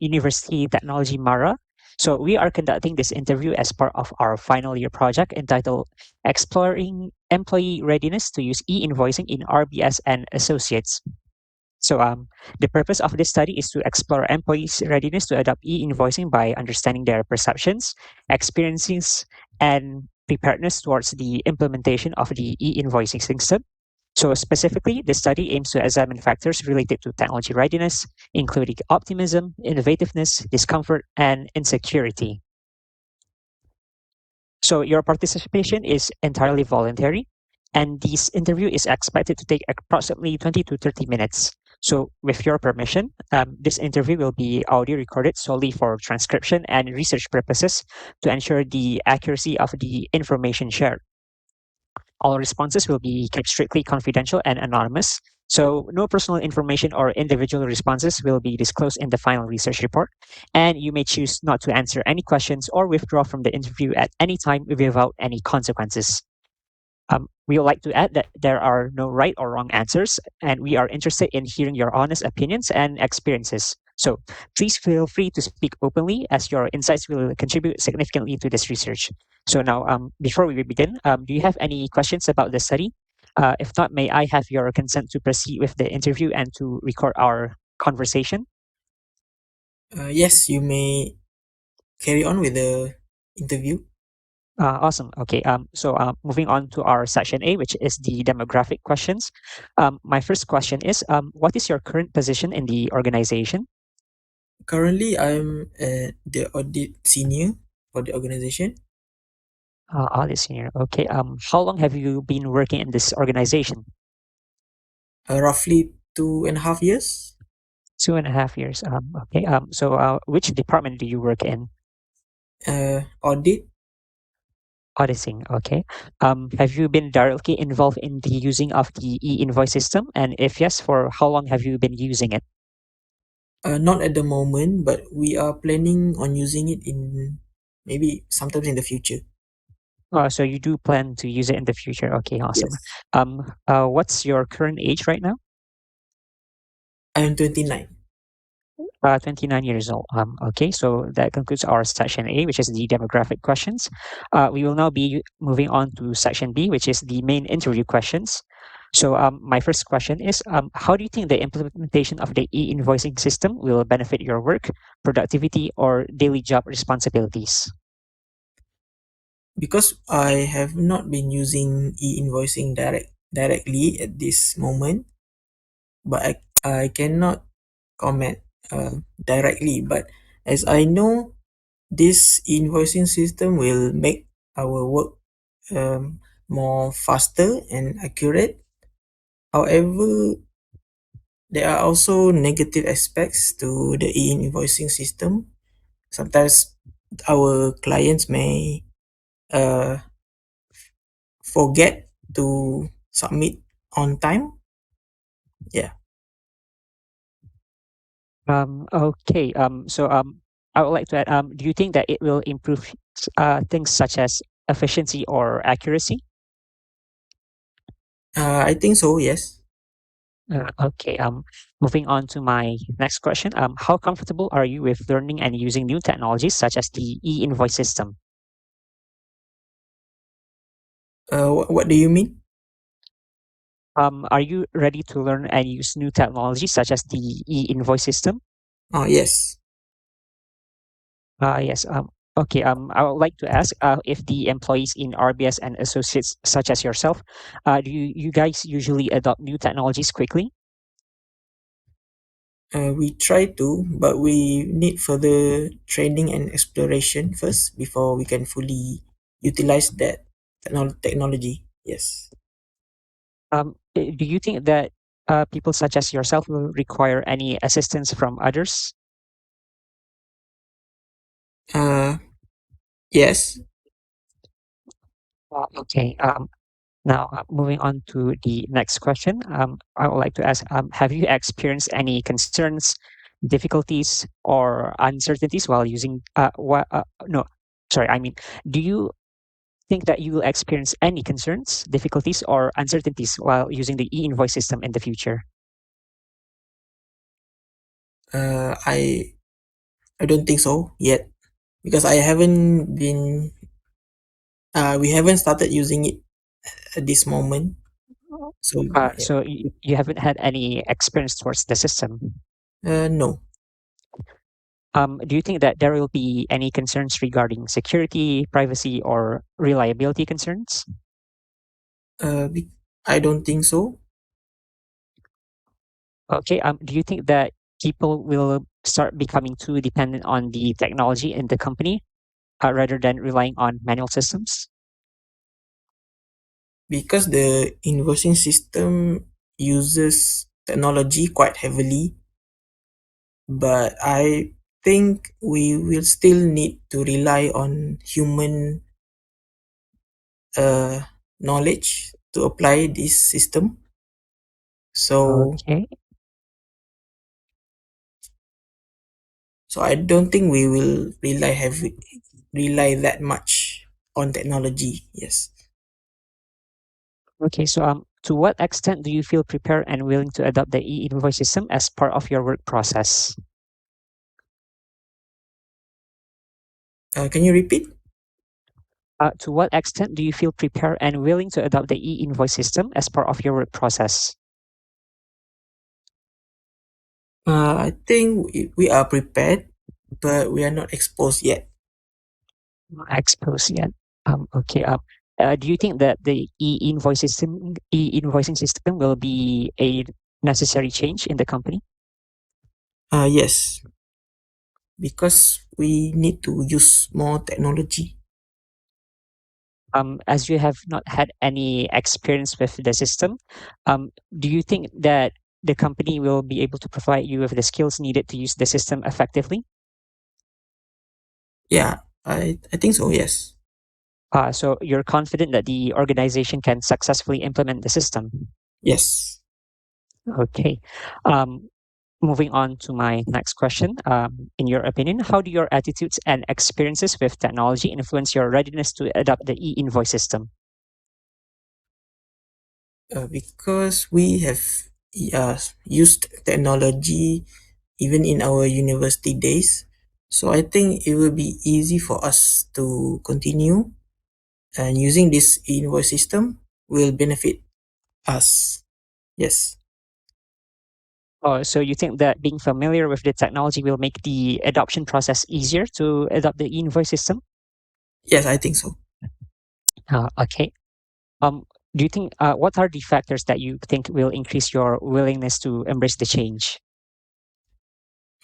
University Technology Mara. So we are conducting this interview as part of our final year project entitled Exploring Employee Readiness to Use E-Invoicing in RBS and Associates. So the purpose of this study is to explore employees' readiness to adopt e-invoicing by understanding their perceptions, experiences, and preparedness towards the implementation of the e-invoicing system. So specifically, the study aims to examine factors related to technology readiness, including optimism, innovativeness, discomfort, and insecurity. So your participation is entirely voluntary, and this interview is expected to take approximately 20 to 30 minutes. So with your permission, this interview will be audio recorded solely for transcription and research purposes to ensure the accuracy of the information shared. All responses will be kept strictly confidential and anonymous. So no personal information or individual responses will be disclosed in the final research report. And you may choose not to answer any questions or withdraw from the interview at any time without any consequences. We would like to add that there are no right or wrong answers, and we are interested in hearing your honest opinions and experiences. So please feel free to speak openly, as your insights will contribute significantly to this research. So now, before we begin, do you have any questions about the study? If not, may I have your consent to proceed with the interview and to record our conversation? Yes, you may carry on with the interview. Awesome. Okay. So moving on to our section A, which is the demographic questions. My first question is, what is your current position in the organization? Currently, I'm the audit senior for the organization. Audit senior. Okay. How long have you been working in this organization? Roughly 2.5 years. 2.5 years. Okay. So which department do you work in? Audit. Auditing. Okay. Have you been directly involved in the using of the e-invoice system? And if yes, for how long have you been using it? Not at the moment, but we are planning on using it in maybe sometimes in the future. So you do plan to use it in the future. Okay, awesome. Yes, What's your current age right now? I am 29. 29 years old. Okay, so that concludes our section A, which is the demographic questions. We will now be moving on to section B, which is the main interview questions. So my first question is, how do you think the implementation of the e-invoicing system will benefit your work, productivity, or daily job responsibilities? Because I have not been using e-invoicing directly at this moment, but I cannot comment directly. But as I know, this invoicing system will make our work more faster and accurate. However, there are also negative aspects to the e-invoicing system. Sometimes our clients may uh, forget to submit on time. Yeah. Okay. I would like to add, do you think that it will improve things such as efficiency or accuracy? I think so, yes. Okay. Moving on to my next question. How comfortable are you with learning and using new technologies such as the e-invoice system? What do you mean? Are you ready to learn and use new technologies such as the e-invoice system? Oh, yes. Yes. Okay. I would like to ask if the employees in RBS and associates such as yourself, do you guys usually adopt new technologies quickly? We try to, but we need further training and exploration first before we can fully utilize that technology. Yes. Do you think that people such as yourself will require any assistance from others? Uh, yes. Okay. Now, moving on to the next question, I would like to ask, have you experienced any concerns, difficulties, or uncertainties while using, no, sorry, I mean, do you think that you will experience any concerns, difficulties, or uncertainties while using the e-invoice system in the future? I I don't think so yet because I haven't been. We haven't started using it at this moment. So yeah. So you haven't had any experience towards the system. No. Do you think that there will be any concerns regarding security, privacy, or reliability concerns? I don't think so. Okay. Do you think that people will start becoming too dependent on the technology in the company rather than relying on manual systems? Because the invoicing system uses technology quite heavily, but I think we will still need to rely on human uh, knowledge to apply this system. So, Okay. so I don't think we will rely that much on technology. Yes, Okay. So to what extent do you feel prepared and willing to adopt the e-invoice system as part of your work process? can you repeat? To what extent do you feel prepared and willing to adopt the e-invoice system as part of your work process? I think we are prepared, but we are not exposed yet. Not exposed yet. Okay. Do you think that the e-invoicing system will be a necessary change in the company? Yes, because we need to use more technology. As you have not had any experience with the system, do you think that the company will be able to provide you with the skills needed to use the system effectively? Yeah, I think so. Yes. So you're confident that the organization can successfully implement the system? Yes. Okay. Um, Moving on to my next question. In your opinion, how do your attitudes and experiences with technology influence your readiness to adopt the e-invoice system? Because we have used technology even in our university days. So I think it will be easy for us to continue, and using this invoice system will benefit us. Yes. Oh, so you think that being familiar with the technology will make the adoption process easier to adopt the e-invoice system? Yes, I think so. Okay. Um, do you think what are the factors that you think will increase your willingness to embrace the change?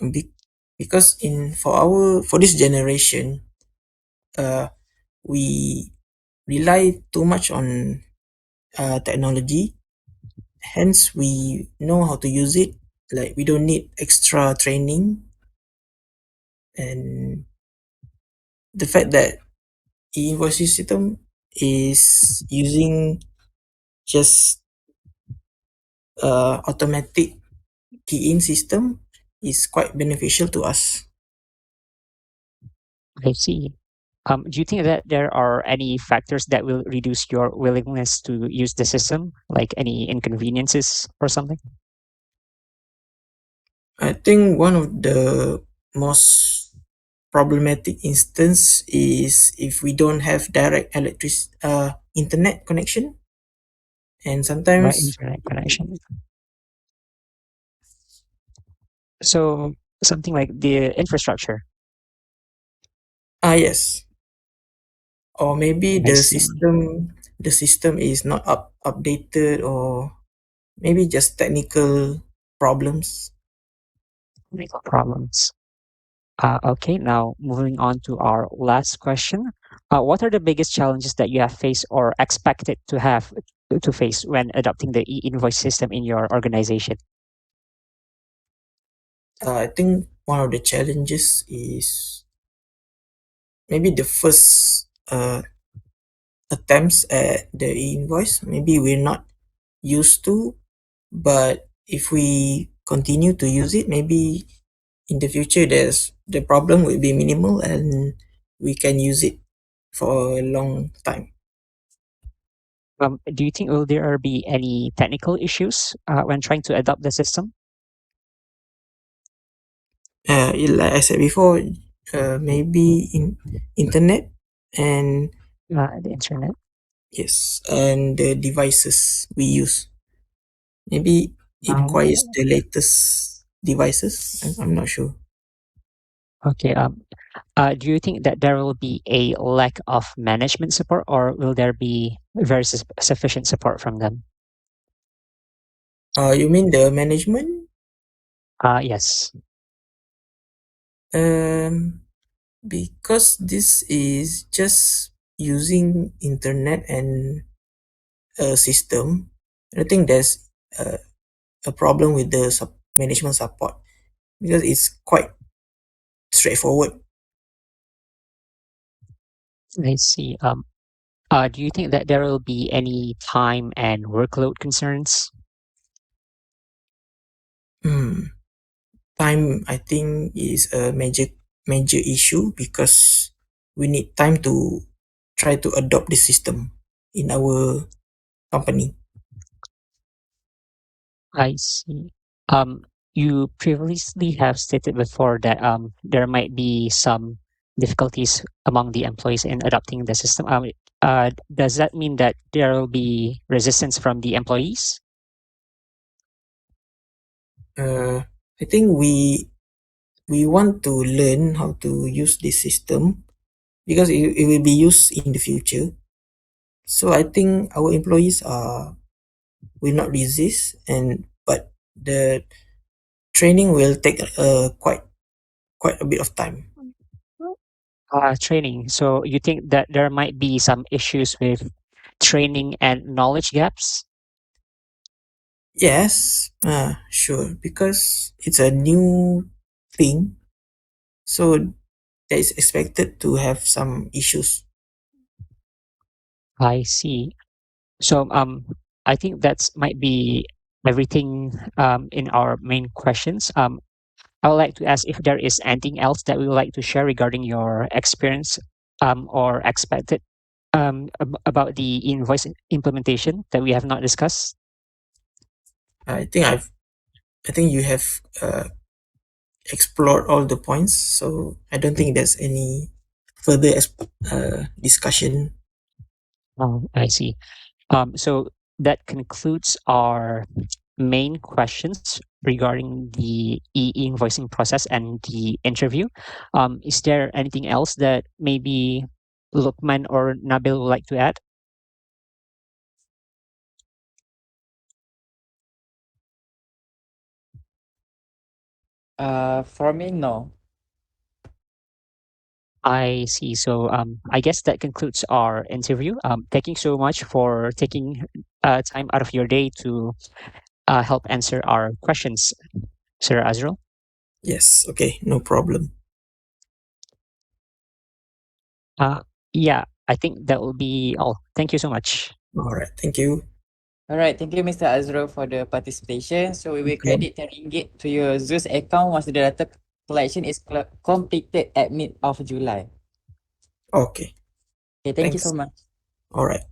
Be- because in for this generation, uh, we rely too much on technology. Hence, we know how to use it. Like we don't need extra training, and the fact that e-invoice system is using just automatic key-in system is quite beneficial to us. I see. Do you think that there are any factors that will reduce your willingness to use the system, like any inconveniences or something? I think one of the most problematic instance is if we don't have direct internet connection, and Right, sometimes internet connection. So something like the infrastructure. yes, or maybe I see. the system is not updated, or maybe just technical problems. Legal problems. Okay, now moving on to our last question. What are the biggest challenges that you have faced or expected to have to face when adopting the e-invoice system in your organization? I think one of the challenges is maybe the first attempts at the invoice. Maybe we're not used to, but if we continue to use it, maybe in the future the problem will be minimal and we can use it for a long time. Do you think will there be any technical issues when trying to adopt the system? Like I said before, maybe in internet and The internet. yes, and the devices we use. Maybe it Okay. requires the latest devices. I'm not sure. Okay. Do you think that there will be a lack of management support, or will there be very sufficient support from them? You mean the management? Yes. Um, because this is just using internet and a system. I think there's a problem with the management support because it's quite straightforward. I see. Do you think that there will be any time and workload concerns? Hmm. Time, I think, is a major issue because we need time to try to adopt the system in our company. I see. Um, you previously have stated before that there might be some difficulties among the employees in adopting the system. Does that mean that there will be resistance from the employees? Uh, I think we want to learn how to use this system because it will be used in the future. So I think our employees will not resist, and but the training will take quite a bit of time. Training. So you think that there might be some issues with training and knowledge gaps? Yes, sure, because it's a new thing, so that is expected to have some issues. I see. So I think that's might be everything in our main questions. I would like to ask if there is anything else that we would like to share regarding your experience or expected about the invoice implementation that we have not discussed. I think I think you have explored all the points, so I don't think there's any further discussion. I see. So that concludes our main questions regarding the e-invoicing process and the interview. Is there anything else that maybe Lukman or Nabil would like to add? For me, no. I see. So I guess that concludes our interview. Thank you so much for taking time out of your day to help answer our questions, Sir Azrul. Yes, okay, no problem. Uh, yeah, I think that will be all. Thank you so much. All right, thank you. All right, thank you, Mr. Azrul, for the participation. So we will Okay. credit 10 ringgit to your Zeus account once the data collection is completed at mid of July. Okay, Okay, thank you so thanks. much. All right.